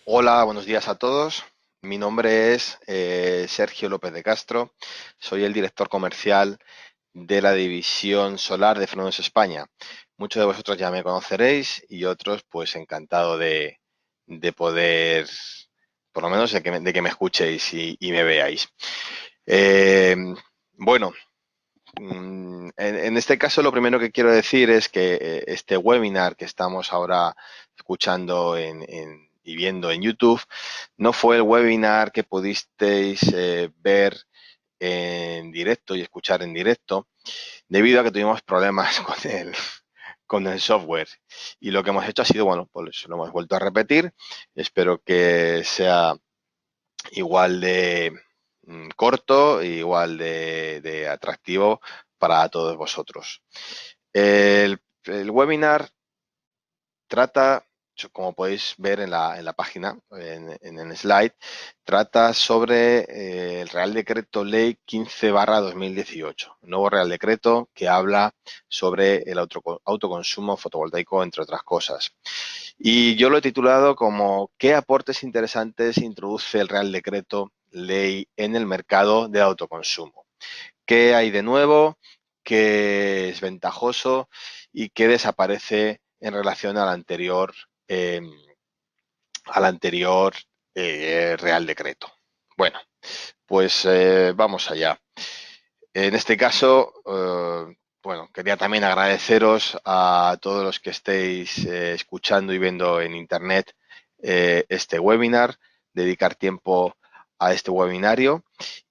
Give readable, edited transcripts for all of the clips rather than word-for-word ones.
Hola, buenos días a todos. Mi nombre es Sergio López de Castro. Soy el director comercial de la división solar de Frenos España. Muchos de vosotros ya me conoceréis y otros, pues encantado de poder, por lo menos de que me escuchéis y me veáis. Eh, bueno, en este caso lo primero que quiero decir es que este webinar que estamos ahora escuchando y viendo en YouTube no fue el webinar que pudisteis ver en directo y escuchar en directo debido a que tuvimos problemas con el software. Y lo que hemos hecho ha sido, bueno, pues lo hemos vuelto a repetir. Espero que sea igual de corto, igual de atractivo para todos vosotros. El webinar trata, como podéis ver en la página, en el slide, trata sobre el Real Decreto Ley 15/2018, el nuevo Real Decreto que habla sobre el autoconsumo fotovoltaico, entre otras cosas. Y yo lo he titulado como ¿qué aportes interesantes introduce el Real Decreto Ley en el mercado de autoconsumo? ¿Qué hay de nuevo? ¿Qué es ventajoso? ¿Y qué desaparece en relación eh, al anterior Real Decreto? Bueno, pues vamos allá. En este caso, bueno, quería también agradeceros a todos los que estéis escuchando y viendo en Internet este webinar, dedicar tiempo a este webinario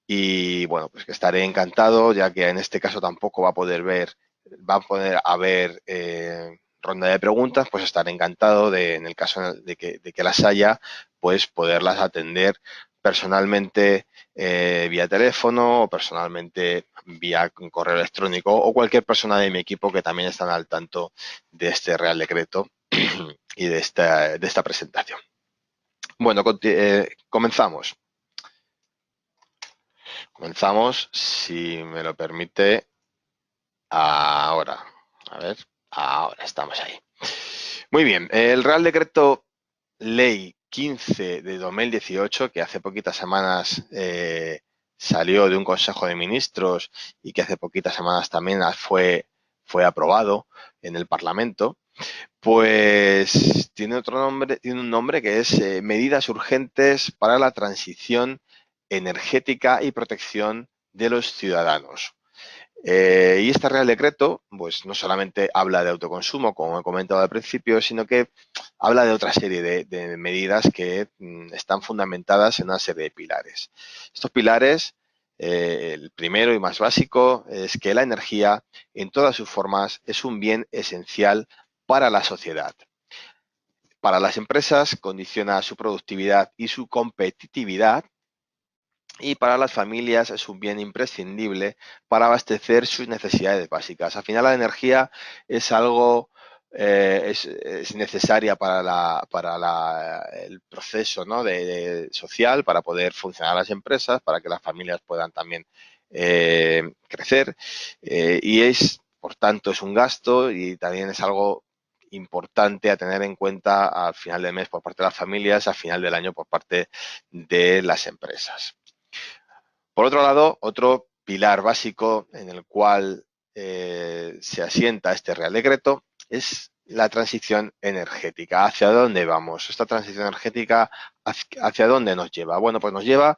y bueno, pues que estaré encantado, ya que en este caso tampoco va a poder haber ronda de preguntas, pues estaré encantado en el caso de que las haya, pues poderlas atender personalmente vía teléfono o personalmente vía correo electrónico o cualquier persona de mi equipo que también están al tanto de este Real Decreto y de esta presentación. Bueno, comenzamos. Comenzamos, si me lo permite, ahora. A ver, ahora estamos ahí. Muy bien, el Real Decreto Ley 15 de 2018, que hace poquitas semanas salió de un Consejo de Ministros y que hace poquitas semanas también fue aprobado en el Parlamento, pues tiene otro nombre, tiene un nombre que es Medidas Urgentes para la Transición Energética y Protección de los Ciudadanos. Y este Real Decreto, pues no solamente habla de autoconsumo, como he comentado al principio, sino que habla de otra serie de medidas que están fundamentadas en una serie de pilares. Estos pilares, el primero y más básico, es que la energía en todas sus formas es un bien esencial para la sociedad. Para las empresas condiciona su productividad y su competitividad, y para las familias es un bien imprescindible para abastecer sus necesidades básicas. Al final la energía es algo, es necesaria el proceso, ¿no? social, para poder funcionar las empresas, para que las familias puedan también crecer, y por tanto, es un gasto y también es algo importante a tener en cuenta al final del mes por parte de las familias, al final del año por parte de las empresas. Por otro lado, otro pilar básico en el cual se asienta este Real Decreto es la transición energética. ¿Hacia dónde vamos? Esta transición energética, ¿hacia dónde nos lleva? Bueno, pues nos lleva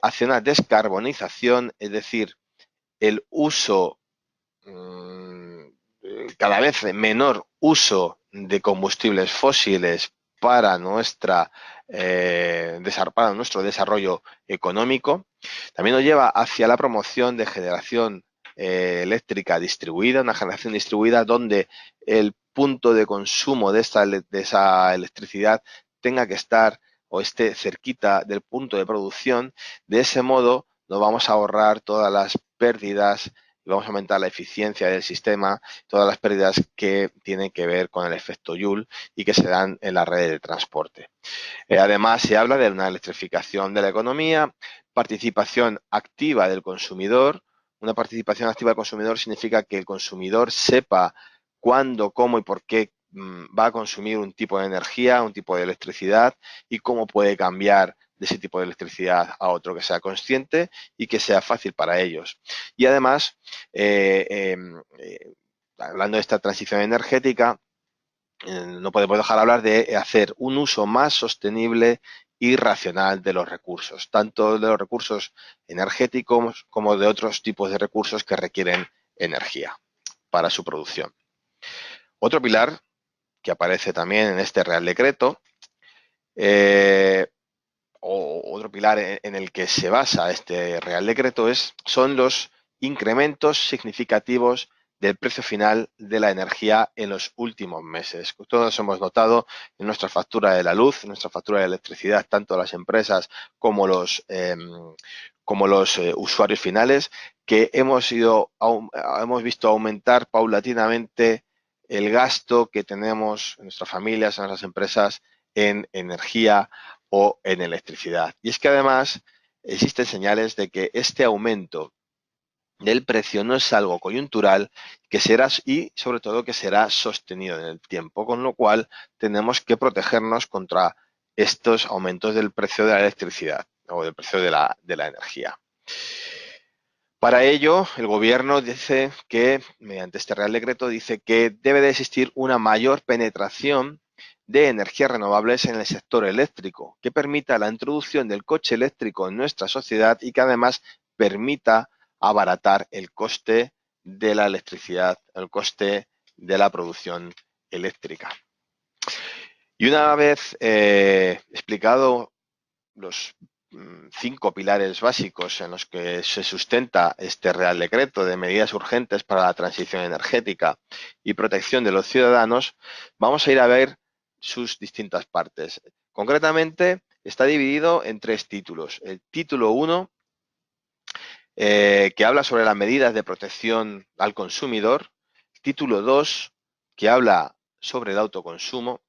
hacia una descarbonización, es decir, el uso, cada vez menor uso de combustibles fósiles para para nuestro desarrollo económico. También nos lleva hacia la promoción de generación eléctrica distribuida, una generación distribuida donde el punto de consumo de esa electricidad tenga que estar o esté cerquita del punto de producción. De ese modo nos vamos a ahorrar todas las pérdidas y vamos a aumentar la eficiencia del sistema, todas las pérdidas que tienen que ver con el efecto Joule y que se dan en la red de transporte. Además, se habla de una electrificación de la economía, participación activa del consumidor. Una participación activa del consumidor significa que el consumidor sepa cuándo, cómo y por qué va a consumir un tipo de energía, un tipo de electricidad y cómo puede cambiar de ese tipo de electricidad a otro, que sea consciente y que sea fácil para ellos. Y además, hablando de esta transición energética, no podemos dejar de hablar de hacer un uso más sostenible y racional de los recursos, tanto de los recursos energéticos como de otros tipos de recursos que requieren energía para su producción. Otro pilar que aparece también en este Real Decreto, o otro pilar en el que se basa este Real Decreto son los incrementos significativos del precio final de la energía en los últimos meses. Todos hemos notado en nuestra factura de la luz, en nuestra factura de electricidad, tanto las empresas como los usuarios finales, que hemos visto aumentar paulatinamente el gasto que tenemos en nuestras familias, en nuestras empresas, en energía o en electricidad. Y es que además existen señales de que este aumento del precio no es algo coyuntural que será y sobre todo que será sostenido en el tiempo, con lo cual tenemos que protegernos contra estos aumentos del precio de la electricidad o del precio de la energía. Para ello, el Gobierno dice que, mediante este Real Decreto, dice que debe de existir una mayor penetración de energías renovables en el sector eléctrico, que permita la introducción del coche eléctrico en nuestra sociedad y que además permita abaratar el coste de la electricidad, el coste de la producción eléctrica. Y una vez explicado los 5 pilares básicos en los que se sustenta este Real Decreto de medidas urgentes para la transición energética y protección de los ciudadanos, vamos a ir a ver sus distintas partes. Concretamente, está dividido en 3 títulos. El título 1, que habla sobre las medidas de protección al consumidor. El título 2, que habla sobre el autoconsumo.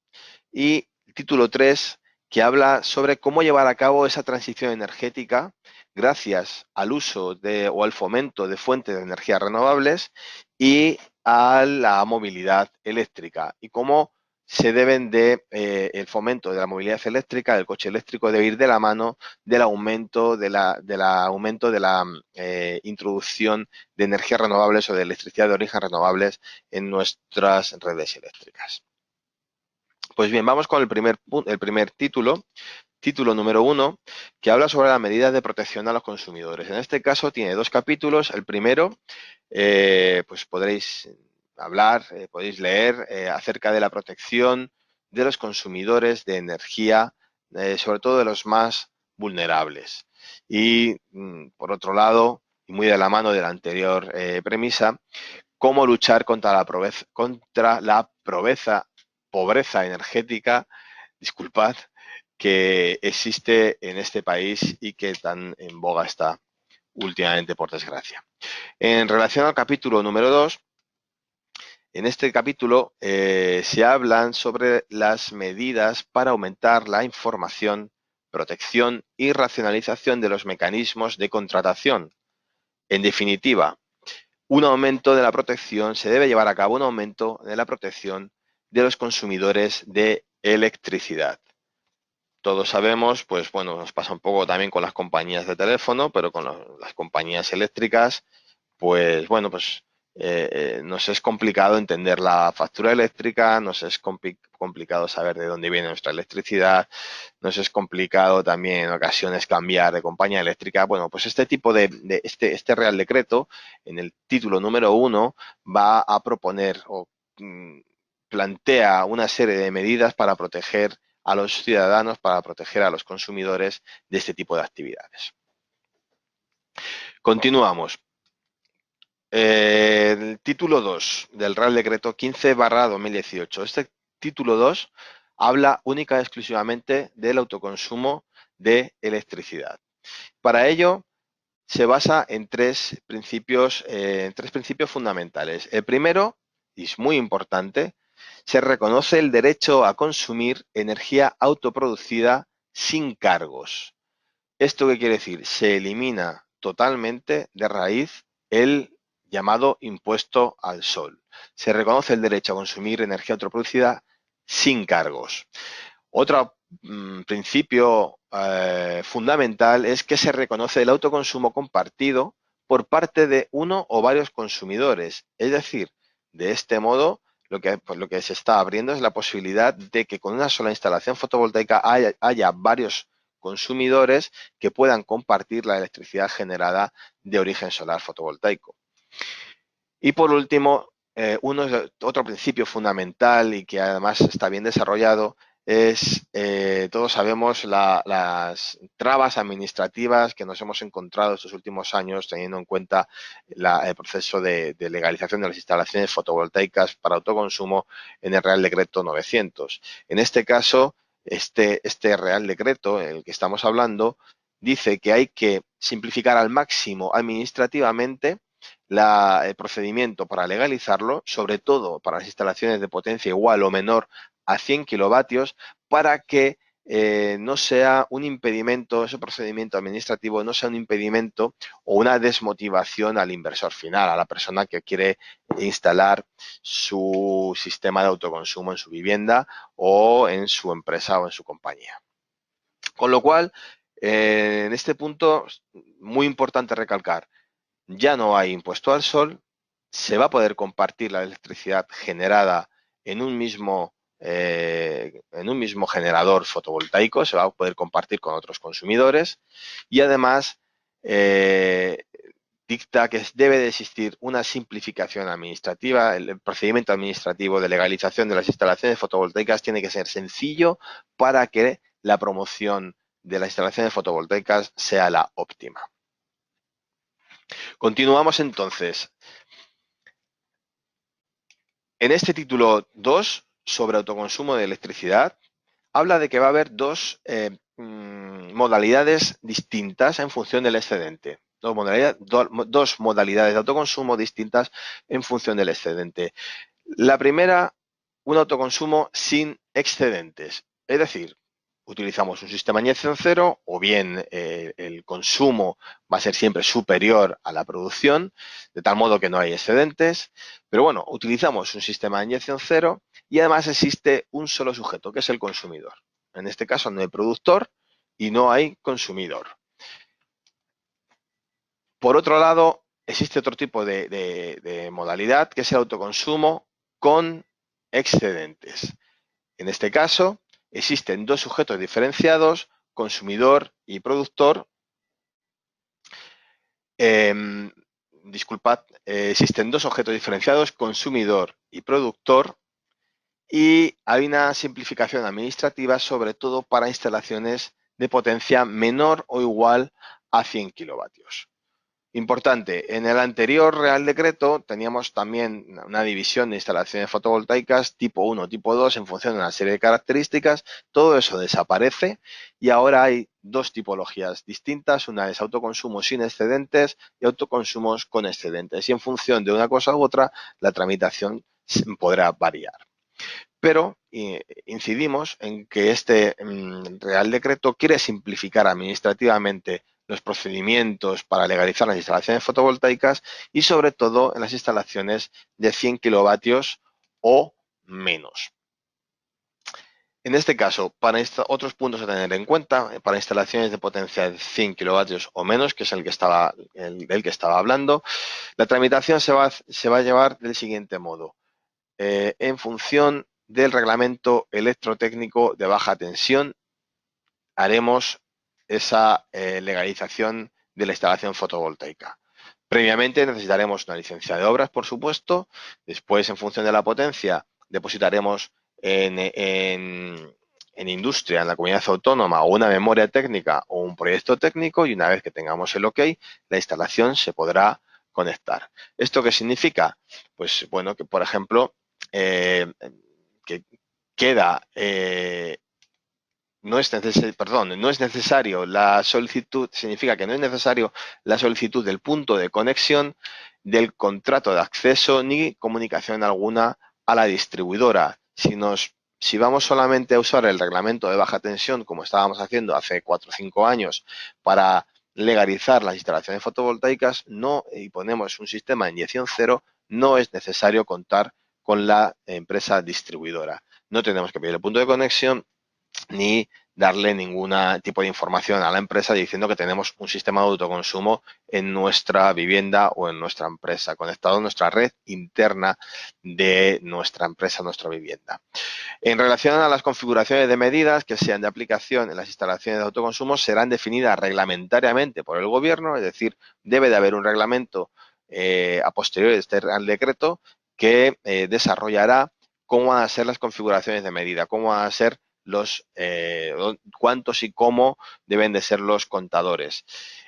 Y el título 3, que habla sobre cómo llevar a cabo esa transición energética gracias al uso o al fomento de fuentes de energía renovables y a la movilidad eléctrica y cómo se deben el fomento de la movilidad eléctrica, del coche eléctrico, debe ir de la mano del aumento de la introducción de energías renovables o de electricidad de origen renovables en nuestras redes eléctricas. Pues bien, vamos con el primer título, título número 1, que habla sobre las medidas de protección a los consumidores. En este caso tiene 2 capítulos. El primero, pues podréis hablar, podéis leer acerca de la protección de los consumidores de energía, sobre todo de los más vulnerables. Y por otro lado, y muy de la mano de la anterior premisa, cómo luchar contra la pobreza energética, disculpad, que existe en este país y que tan en boga está últimamente, por desgracia. En relación al capítulo número 2, en este capítulo se hablan sobre las medidas para aumentar la información, protección y racionalización de los mecanismos de contratación. En definitiva, un aumento de la protección, se debe llevar a cabo un aumento de la protección de los consumidores de electricidad. Todos sabemos, pues bueno, nos pasa un poco también con las compañías de teléfono, pero con las compañías eléctricas, pues bueno, pues nos es complicado entender la factura eléctrica, nos es complicado saber de dónde viene nuestra electricidad, nos es complicado también en ocasiones cambiar de compañía eléctrica. Bueno, pues este tipo este Real Decreto, en el título número 1, va a proponer o plantea una serie de medidas para proteger a los ciudadanos, para proteger a los consumidores de este tipo de actividades. Continuamos. El título 2 del Real Decreto 15/2018. Este título 2 habla única y exclusivamente del autoconsumo de electricidad. Para ello, se basa en tres principios fundamentales. El primero, y es muy importante, se reconoce el derecho a consumir energía autoproducida sin cargos. ¿Esto qué quiere decir? Se elimina totalmente de raíz el llamado impuesto al sol. Se reconoce el derecho a consumir energía autoproducida sin cargos. Otro principio fundamental es que se reconoce el autoconsumo compartido por parte de uno o varios consumidores. Es decir, de este modo, lo que se está abriendo es la posibilidad de que con una sola instalación fotovoltaica haya varios consumidores que puedan compartir la electricidad generada de origen solar fotovoltaico. Y por último, otro principio fundamental y que además está bien desarrollado es, todos sabemos, las trabas administrativas que nos hemos encontrado estos últimos años teniendo en cuenta el proceso de legalización de las instalaciones fotovoltaicas para autoconsumo en el Real Decreto 900. En este caso, este Real Decreto, el que estamos hablando, dice que hay que simplificar al máximo administrativamente el procedimiento para legalizarlo, sobre todo para las instalaciones de potencia igual o menor a 100 kilovatios, para que no sea un impedimento, ese procedimiento administrativo no sea un impedimento o una desmotivación al inversor final, a la persona que quiere instalar su sistema de autoconsumo en su vivienda o en su empresa o en su compañía. Con lo cual, en este punto, muy importante recalcar, ya no hay impuesto al sol, se va a poder compartir la electricidad generada en un mismo generador fotovoltaico, se va a poder compartir con otros consumidores y además dicta que debe de existir una simplificación administrativa. El procedimiento administrativo de legalización de las instalaciones fotovoltaicas tiene que ser sencillo para que la promoción de las instalaciones fotovoltaicas sea la óptima. Continuamos entonces. En este título 2, sobre autoconsumo de electricidad, habla de que va a haber dos modalidades distintas en función del excedente. Dos modalidades de autoconsumo distintas en función del excedente. La primera, un autoconsumo sin excedentes. Es decir, utilizamos un sistema de inyección cero o bien el consumo va a ser siempre superior a la producción, de tal modo que no hay excedentes. Pero bueno, utilizamos un sistema de inyección cero y además existe un solo sujeto, que es el consumidor. En este caso no hay productor y no hay consumidor. Por otro lado, existe otro tipo de modalidad, que es el autoconsumo con excedentes. En este caso, existen dos sujetos diferenciados, consumidor y productor. Existen dos objetos diferenciados, consumidor y productor, y hay una simplificación administrativa, sobre todo para instalaciones de potencia menor o igual a 100 kilovatios. Importante, en el anterior Real Decreto teníamos también una división de instalaciones fotovoltaicas tipo 1, tipo 2 en función de una serie de características. Todo eso desaparece y ahora hay dos tipologías distintas. Una es autoconsumo sin excedentes y autoconsumos con excedentes. Y en función de una cosa u otra, la tramitación podrá variar. Pero incidimos en que este Real Decreto quiere simplificar administrativamente los procedimientos para legalizar las instalaciones fotovoltaicas y sobre todo en las instalaciones de 100 kilovatios o menos. En este caso, para otros puntos a tener en cuenta, para instalaciones de potencia de 100 kilovatios o menos, que es del que estaba hablando, la tramitación se va a llevar del siguiente modo. En función del reglamento electrotécnico de baja tensión, haremos esa legalización de la instalación fotovoltaica. Previamente necesitaremos una licencia de obras, por supuesto. Después, en función de la potencia, depositaremos en industria, en la comunidad autónoma, o una memoria técnica o un proyecto técnico, y una vez que tengamos el OK, la instalación se podrá conectar. ¿Esto qué significa? Pues bueno, que por ejemplo, que queda no es necesario la solicitud, significa que no es necesario la solicitud del punto de conexión, del contrato de acceso ni comunicación alguna a la distribuidora. Si vamos solamente a usar el reglamento de baja tensión, como estábamos haciendo hace 4 o 5 años, para legalizar las instalaciones fotovoltaicas, y ponemos un sistema de inyección cero, no es necesario contar con la empresa distribuidora. No tenemos que pedir el punto de conexión ni darle ningún tipo de información a la empresa diciendo que tenemos un sistema de autoconsumo en nuestra vivienda o en nuestra empresa, conectado a nuestra red interna de nuestra empresa, nuestra vivienda. En relación a las configuraciones de medidas que sean de aplicación en las instalaciones de autoconsumo, serán definidas reglamentariamente por el Gobierno, es decir, debe de haber un reglamento a posteriori de este Real Decreto que desarrollará cómo van a ser las configuraciones de medida, cómo van a ser cuántos y cómo deben de ser los contadores.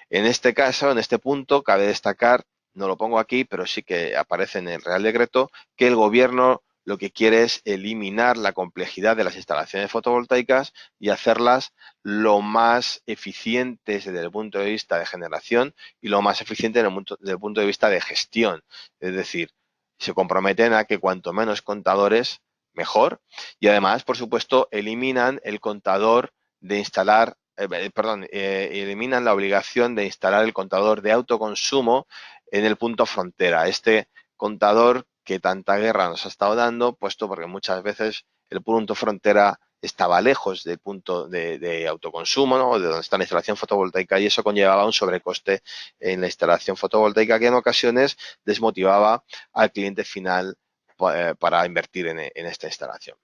En este caso, en este punto, cabe destacar, no lo pongo aquí, pero sí que aparece en el Real Decreto, que el Gobierno lo que quiere es eliminar la complejidad de las instalaciones fotovoltaicas y hacerlas lo más eficientes desde el punto de vista de generación y lo más eficiente desde el punto de vista de gestión. Es decir, se comprometen a que cuanto menos contadores, mejor. Y además, por supuesto, eliminan el contador de instalar, eliminan la obligación de instalar el contador de autoconsumo en el punto frontera. Este contador que tanta guerra nos ha estado dando, puesto porque muchas veces el punto frontera estaba lejos del punto de autoconsumo, ¿no? De donde está la instalación fotovoltaica, y eso conllevaba un sobrecoste en la instalación fotovoltaica que en ocasiones desmotivaba al cliente final para invertir en esta instalación.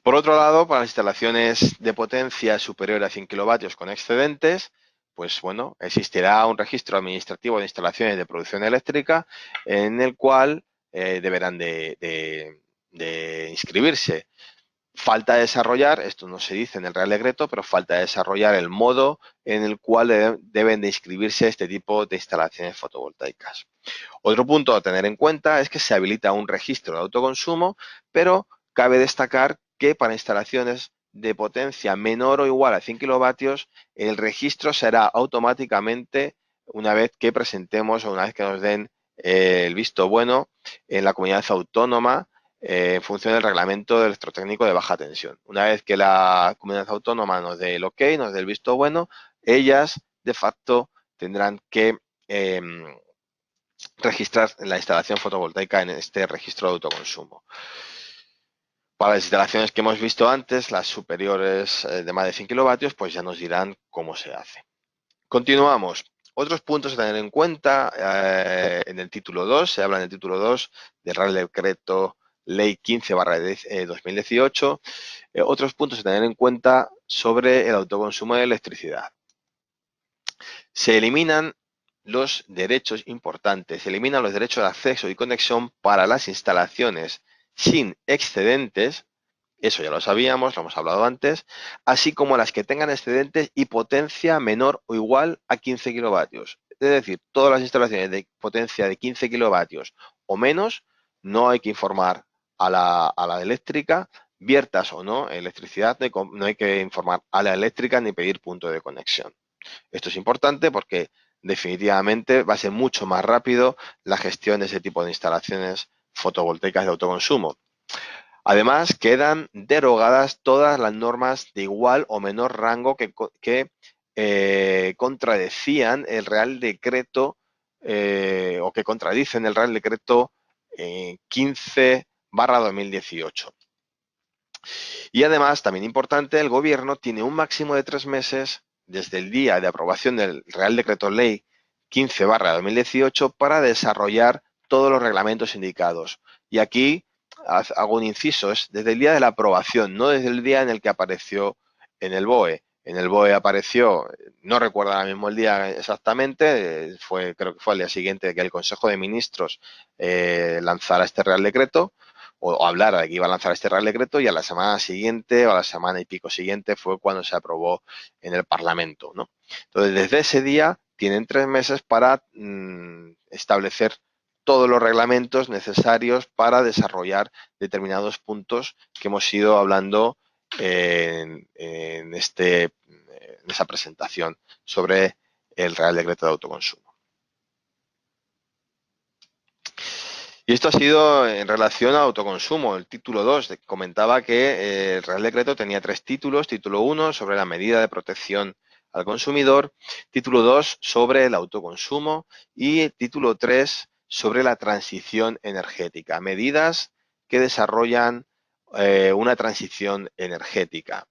Por otro lado, para las instalaciones de potencia superior a 100 kilovatios con excedentes, pues bueno, existirá un registro administrativo de instalaciones de producción eléctrica en el cual deberán de inscribirse. Falta desarrollar, esto no se dice en el Real Decreto, pero falta desarrollar el modo en el cual deben de inscribirse este tipo de instalaciones fotovoltaicas. Otro punto a tener en cuenta es que se habilita un registro de autoconsumo, pero cabe destacar que para instalaciones de potencia menor o igual a 100 kilovatios, el registro será automáticamente una vez que presentemos o una vez que nos den el visto bueno en la comunidad autónoma en función del reglamento electrotécnico de baja tensión. Una vez que la comunidad autónoma nos dé el ok, nos dé el visto bueno, ellas de facto tendrán que registrar la instalación fotovoltaica en este registro de autoconsumo. Para las instalaciones que hemos visto antes, las superiores de más de 100 kilovatios, pues ya nos dirán cómo se hace. Continuamos. Otros puntos a tener en cuenta en el título 2, se habla en el título 2 del Real Decreto Ley 15/2018. Otros puntos a tener en cuenta sobre el autoconsumo de electricidad. Se eliminan los derechos importantes, se eliminan los derechos de acceso y conexión para las instalaciones sin excedentes, eso ya lo sabíamos, lo hemos hablado antes, así como las que tengan excedentes y potencia menor o igual a 15 kilovatios. Es decir, todas las instalaciones de potencia de 15 kilovatios o menos, no hay que informar a la eléctrica, viertas o no electricidad, no hay que informar a la eléctrica ni pedir punto de conexión. Esto es importante porque definitivamente va a ser mucho más rápido la gestión de ese tipo de instalaciones fotovoltaicas de autoconsumo. Además, quedan derogadas todas las normas de igual o menor rango que contradecían el Real Decreto o que contradicen el Real Decreto 15/2018. Y además, también importante, el Gobierno tiene un máximo de 3 meses desde el día de aprobación del Real Decreto Ley 15/2018 para desarrollar todos los reglamentos indicados. Y aquí hago un inciso, es desde el día de la aprobación, no desde el día en el que apareció en el BOE. En el BOE apareció, no recuerdo ahora mismo el día exactamente, creo que fue al día siguiente de que el Consejo de Ministros lanzara este Real Decreto, o hablara de que iba a lanzar este Real Decreto, y a la semana siguiente o a la semana y pico siguiente fue cuando se aprobó en el Parlamento, ¿no? Entonces, desde ese día tienen 3 meses para establecer todos los reglamentos necesarios para desarrollar determinados puntos que hemos ido hablando en esa presentación sobre el Real Decreto de Autoconsumo. Y esto ha sido en relación al autoconsumo. El título 2 comentaba que el Real Decreto tenía 3 títulos. Título 1 sobre la medida de protección al consumidor, título 2 sobre el autoconsumo y título 3 sobre la transición energética. Medidas que desarrollan una transición energética.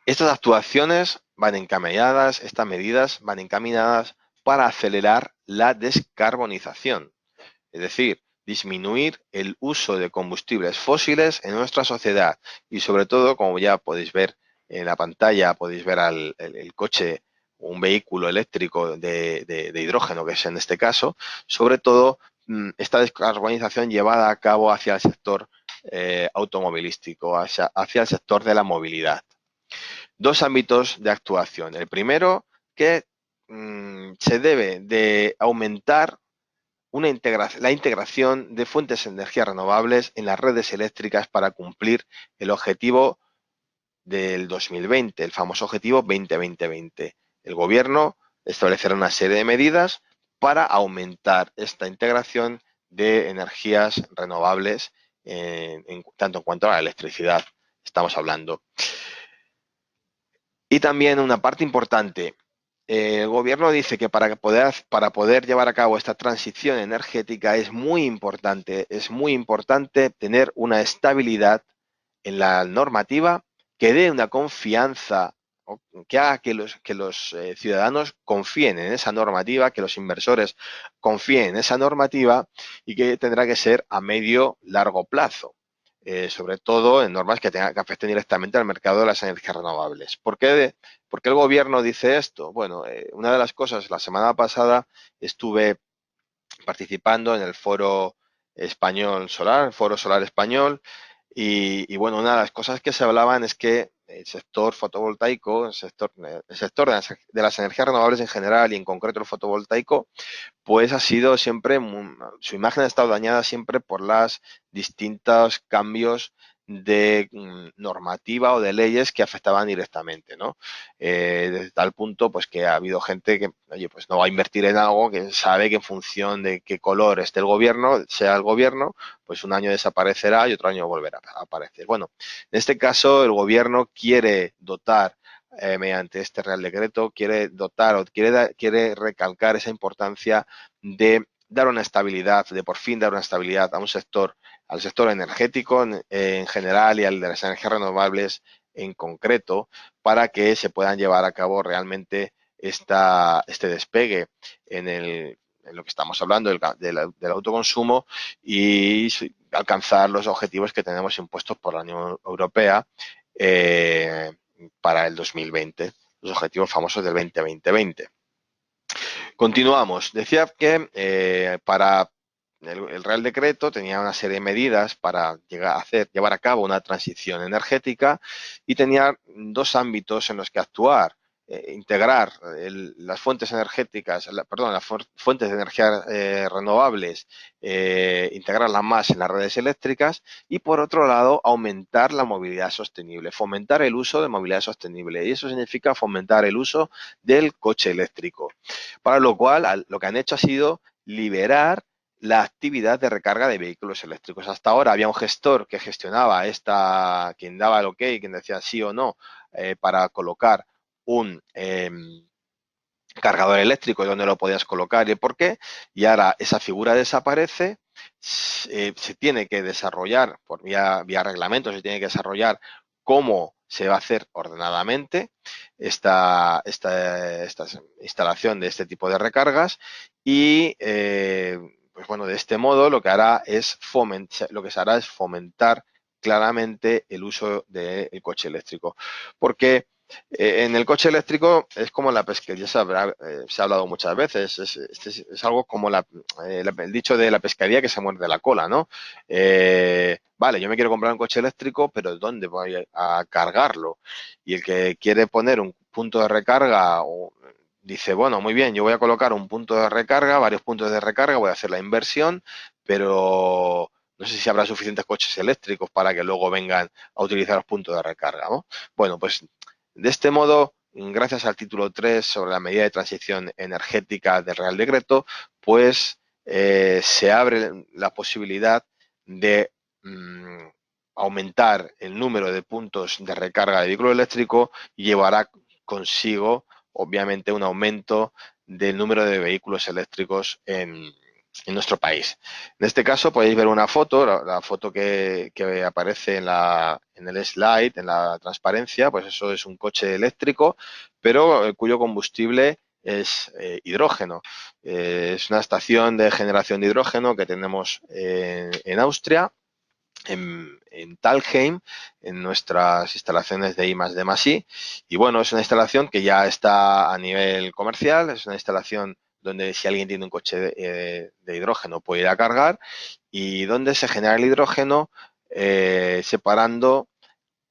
Estas actuaciones van encaminadas, estas medidas van encaminadas para acelerar la descarbonización, es decir, disminuir el uso de combustibles fósiles en nuestra sociedad y sobre todo, como ya podéis ver en la pantalla, podéis ver el coche, un vehículo eléctrico de hidrógeno, que es en este caso, sobre todo esta descarbonización llevada a cabo hacia el sector automovilístico, hacia el sector de la movilidad. 2 ámbitos de actuación. El primero, que se debe de aumentar la integración de fuentes de energía renovables en las redes eléctricas para cumplir el objetivo del 2020, el famoso objetivo 20-20-20. El gobierno establecerá una serie de medidas para aumentar esta integración de energías renovables, tanto en cuanto a la electricidad estamos hablando. Y también una parte importante, el gobierno dice que para poder llevar a cabo esta transición energética es muy importante tener una estabilidad en la normativa que dé una confianza, que haga que los ciudadanos confíen en esa normativa, que los inversores confíen en esa normativa y que tendrá que ser a medio largo plazo. Sobre todo en normas que afecten directamente al mercado de las energías renovables. ¿Por qué el gobierno dice esto? Bueno, una de las cosas, la semana pasada estuve participando en el Foro Español Solar, el Foro Solar Español, y bueno, una de las cosas que se hablaban es que el sector fotovoltaico, el sector de las energías renovables en general y en concreto el fotovoltaico, pues ha sido siempre, su imagen ha estado dañada siempre por los distintos cambios de normativa o de leyes que afectaban directamente, ¿no? Desde tal punto, pues que ha habido gente que, oye, pues no va a invertir en algo que sabe que en función de qué color esté el gobierno, sea el gobierno, pues un año desaparecerá y otro año volverá a aparecer. Bueno, en este caso el gobierno quiere dotar mediante este Real Decreto, quiere dotar o quiere recalcar esa importancia de dar una estabilidad, de por fin dar una estabilidad a un sector, al sector energético en general y al de las energías renovables en concreto, para que se puedan llevar a cabo realmente este despegue en lo que estamos hablando del autoconsumo y alcanzar los objetivos que tenemos impuestos por la Unión Europea para el 2020, los objetivos famosos del 20-20-20. Continuamos. Decía que para el Real Decreto tenía una serie de medidas para llevar a cabo una transición energética y tenía 2 ámbitos en los que actuar. Integrar las fuentes energéticas, las fuentes de energía renovables, integrarlas más en las redes eléctricas y, por otro lado, aumentar la movilidad sostenible, fomentar el uso de movilidad sostenible. Y eso significa fomentar el uso del coche eléctrico. Para lo cual, lo que han hecho ha sido liberar la actividad de recarga de vehículos eléctricos. Hasta ahora había un gestor que gestionaba quien daba el ok, quien decía sí o no, para colocar un cargador eléctrico y dónde lo podías colocar y por qué, y ahora esa figura desaparece, se tiene que desarrollar por vía reglamento, se tiene que desarrollar cómo se va a hacer ordenadamente esta instalación de este tipo de recargas y pues bueno, de este modo lo que se hará es fomentar claramente el uso del coche eléctrico, porque en el coche eléctrico es como la pesquería, se ha hablado muchas veces, es algo como el dicho de la pescaría que se muerde la cola, ¿no? Vale, yo me quiero comprar un coche eléctrico, pero ¿dónde voy a cargarlo? Y el que quiere poner un punto de recarga dice, bueno, muy bien, yo voy a colocar un punto de recarga, varios puntos de recarga, voy a hacer la inversión, pero no sé si habrá suficientes coches eléctricos para que luego vengan a utilizar los puntos de recarga, ¿no? Bueno, pues de este modo, gracias al título 3 sobre la medida de transición energética del Real Decreto, pues se abre la posibilidad de aumentar el número de puntos de recarga de vehículo eléctrico y llevará consigo, obviamente, un aumento del número de vehículos eléctricos en nuestro país. En este caso podéis ver una foto, la foto que aparece en el slide, en la transparencia, pues eso es un coche eléctrico, pero cuyo combustible es hidrógeno. Es una estación de generación de hidrógeno que tenemos en Austria, en Thalheim, en nuestras instalaciones de I+D+I. Y bueno, es una instalación que ya está a nivel comercial, es una instalación donde si alguien tiene un coche de hidrógeno puede ir a cargar y donde se genera el hidrógeno separando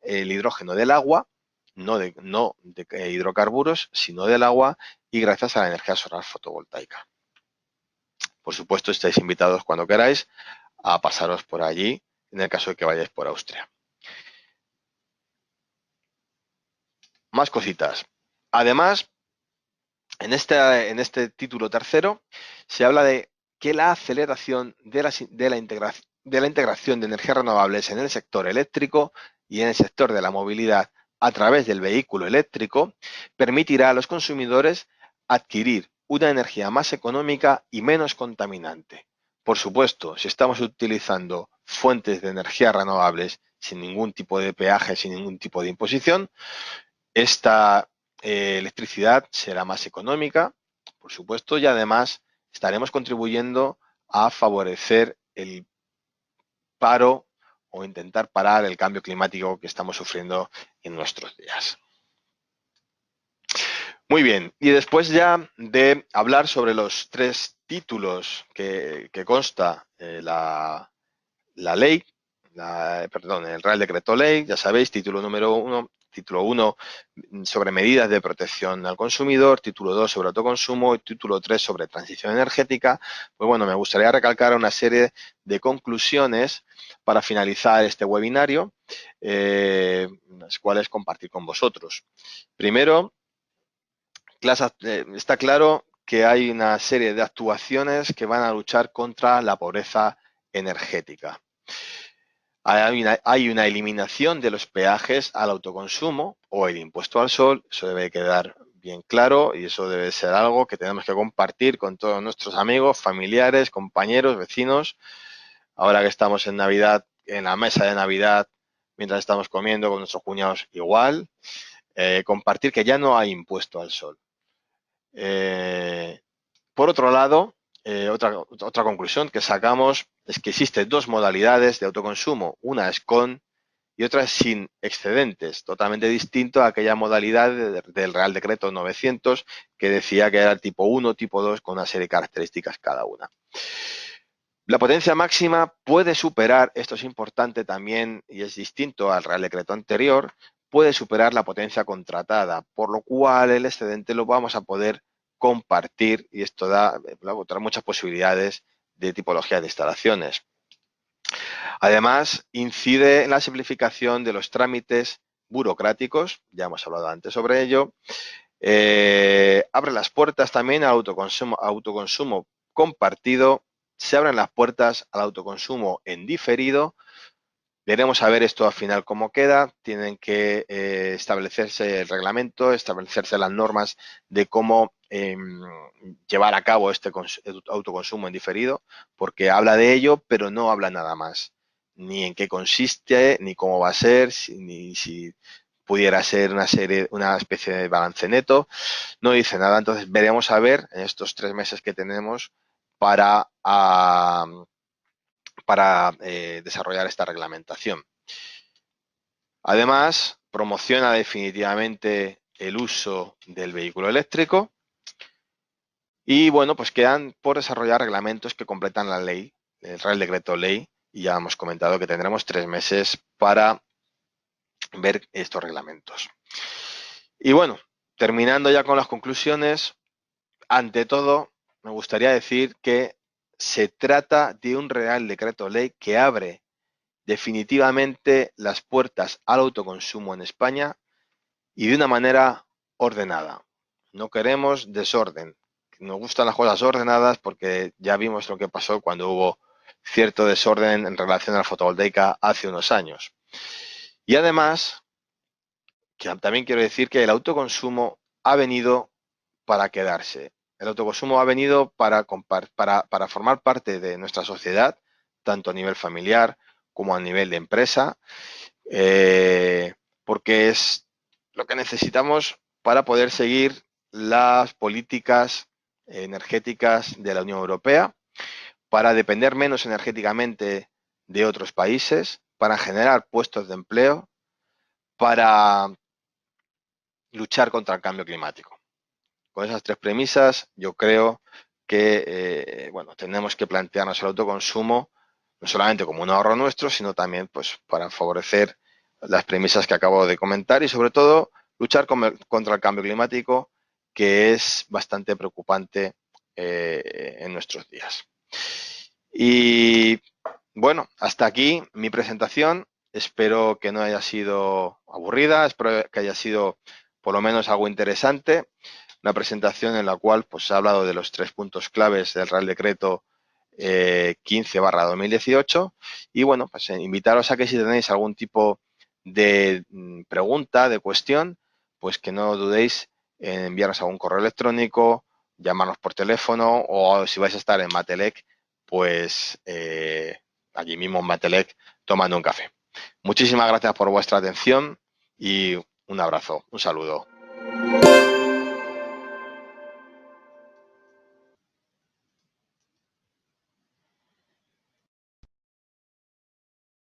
el hidrógeno del agua, no de hidrocarburos, sino del agua y gracias a la energía solar fotovoltaica. Por supuesto, estáis invitados cuando queráis a pasaros por allí en el caso de que vayáis por Austria. Más cositas. Además, en este título tercero se habla de que la aceleración de la integración de energías renovables en el sector eléctrico y en el sector de la movilidad a través del vehículo eléctrico permitirá a los consumidores adquirir una energía más económica y menos contaminante. Por supuesto, si estamos utilizando fuentes de energía renovables sin ningún tipo de peaje, sin ningún tipo de imposición, esta electricidad será más económica, por supuesto, y además estaremos contribuyendo a favorecer el paro o intentar parar el cambio climático que estamos sufriendo en nuestros días. Muy bien, y después ya de hablar sobre los tres títulos que consta la ley, el Real Decreto Ley, ya sabéis, título 1 sobre medidas de protección al consumidor, título 2 sobre autoconsumo y título 3 sobre transición energética. Pues bueno, me gustaría recalcar una serie de conclusiones para finalizar este webinario, las cuales compartir con vosotros. Primero, está claro que hay una serie de actuaciones que van a luchar contra la pobreza energética. Hay una eliminación de los peajes al autoconsumo o el impuesto al sol, eso debe quedar bien claro y eso debe ser algo que tenemos que compartir con todos nuestros amigos, familiares, compañeros, vecinos. Ahora que estamos en Navidad, en la mesa de Navidad, mientras estamos comiendo con nuestros cuñados igual, compartir que ya no hay impuesto al sol. Por otro lado, otra conclusión que sacamos es que existen dos modalidades de autoconsumo. Una es con y otra es sin excedentes, totalmente distinto a aquella modalidad del Real Decreto 900 que decía que era el tipo 1, tipo 2 con una serie de características cada una. La potencia máxima puede superar, esto es importante también y es distinto al Real Decreto anterior, puede superar la potencia contratada, por lo cual el excedente lo vamos a poder compartir y esto da muchas posibilidades de tipología de instalaciones. Además, incide en la simplificación de los trámites burocráticos, ya hemos hablado antes sobre ello, abre las puertas también al autoconsumo compartido, se abren las puertas al autoconsumo en diferido. Veremos a ver esto al final cómo queda. Tienen que establecerse el reglamento, establecerse las normas de cómo llevar a cabo este autoconsumo en diferido, porque habla de ello, pero no habla nada más. Ni en qué consiste, ni cómo va a ser, ni si pudiera ser una especie de balance neto. No dice nada, entonces veremos a ver en estos 3 meses que tenemos para desarrollar esta reglamentación. Además, promociona definitivamente el uso del vehículo eléctrico y bueno, pues quedan por desarrollar reglamentos que completan la ley, el Real Decreto Ley, y ya hemos comentado que tendremos 3 meses para ver estos reglamentos. Y bueno, terminando ya con las conclusiones, ante todo, me gustaría decir que se trata de un Real Decreto Ley que abre definitivamente las puertas al autoconsumo en España y de una manera ordenada. No queremos desorden. Nos gustan las cosas ordenadas porque ya vimos lo que pasó cuando hubo cierto desorden en relación a la fotovoltaica hace unos años. Y además, que también quiero decir que el autoconsumo ha venido para quedarse. El autoconsumo ha venido para formar parte de nuestra sociedad, tanto a nivel familiar como a nivel de empresa, eh, porque es lo que necesitamos para poder seguir las políticas energéticas de la Unión Europea, para depender menos energéticamente de otros países, para generar puestos de empleo, para luchar contra el cambio climático. Con esas tres premisas, yo creo que bueno, tenemos que plantearnos el autoconsumo no solamente como un ahorro nuestro, sino también pues, para favorecer las premisas que acabo de comentar y sobre todo luchar contra el cambio climático, que es bastante preocupante en nuestros días. Y bueno, hasta aquí mi presentación. Espero que no haya sido aburrida, espero que haya sido por lo menos algo interesante. Una presentación en la cual pues, se ha hablado de los 3 puntos claves del Real Decreto 15/2018 y bueno, pues invitaros a que si tenéis algún tipo de pregunta, de cuestión, pues que no dudéis en enviarnos algún correo electrónico, llamarnos por teléfono o si vais a estar en Matelec, pues allí mismo en Matelec tomando un café. Muchísimas gracias por vuestra atención y un abrazo, un saludo.